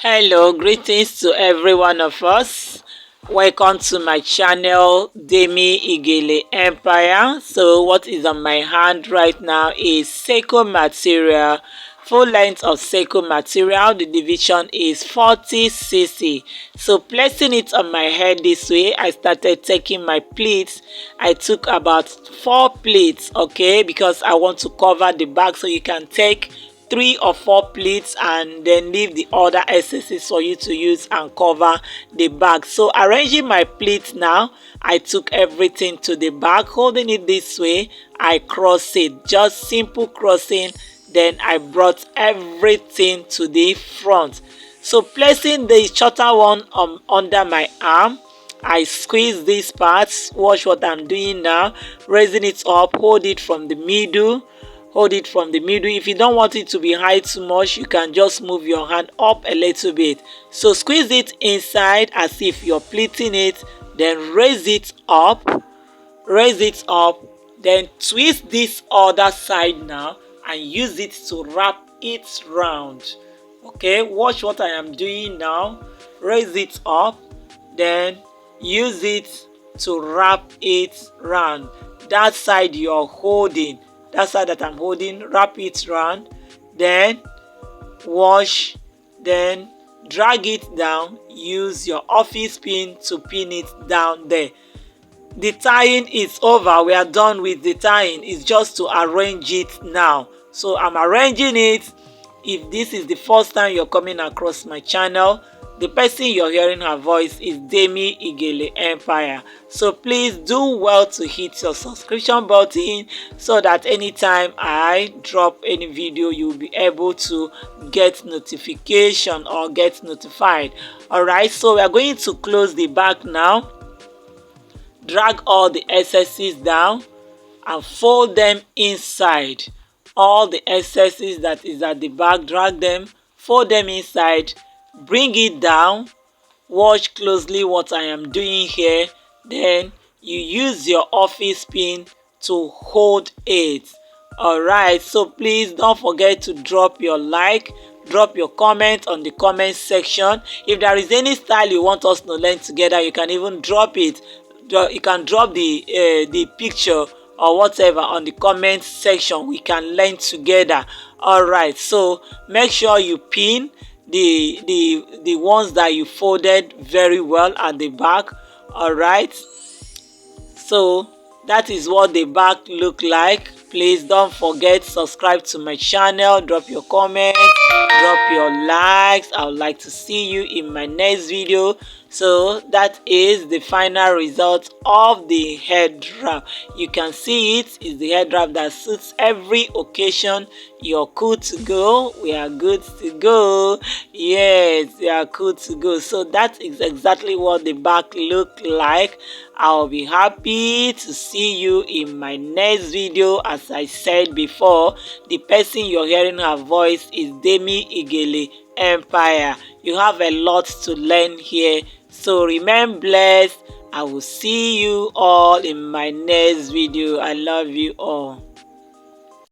Hello, greetings to every one of us. Welcome to my channel, Demi Igele Empire. So what is on my hand right now is Seiko material, full length of Seiko material. The division is 40cc. So placing it on my head this way, I started taking my pleats. I took about 4 pleats, okay, because I want to cover the back, so you can take 3 or 4 pleats and then leave the other excesses for you to use and cover the back. So arranging my pleats now, I took everything to the back, holding it this way. I cross it, just simple crossing. Then I brought everything to the front. So placing the shorter one under my arm, I squeeze these parts. Watch what I'm doing now. Raising it up, hold it from the middle. Hold it from the middle. If you don't want it to be high too much, you can just move your hand up a little bit. So squeeze it inside as if you're pleating it, then raise it up, then twist this other side now and use it to wrap it round. Okay, watch what I am doing now. Raise it up, then use it to wrap it round. That side you're holding, that side that I'm holding, wrap it round, then wash, then drag it down. Use your office pin to pin it down there. The tying is over. We are done with the tying. It's just to arrange it now. So I'm arranging it. If this is the first time you're coming across my channel, the person you're hearing her voice is Demi Igele Empire. So please do well to hit your subscription button so that anytime I drop any video, you'll be able to get notification or get notified. Alright, so we are going to close the back now. Drag all the excesses down and fold them inside. All the excesses that is at the back, drag them, fold them inside, bring it down. Watch closely what I am doing here. Then you use your office pin to hold it. Alright, so please don't forget to drop your like, drop your comment on the comment section. If there is any style you want us to learn together, you can even drop it. You can drop the picture or whatever on the comment section. We can learn together. All right, so make sure you pin the ones that you folded very well at the back. All right, so that is what the back look like. Please don't forget, subscribe to my channel, drop your comments, drop your likes. I would like to see you in my next video. So that is the final result of the head wrap. You can see it is the head wrap that suits every occasion. You're good to go. We are good to go. Yes, we are good to go. So that is exactly what the back look like. I'll be happy to see you in my next video. As I said before, the person you're hearing her voice is Demi Igele Empire. You have a lot to learn here. So remain blessed. I will see you all in my next video. I love you all.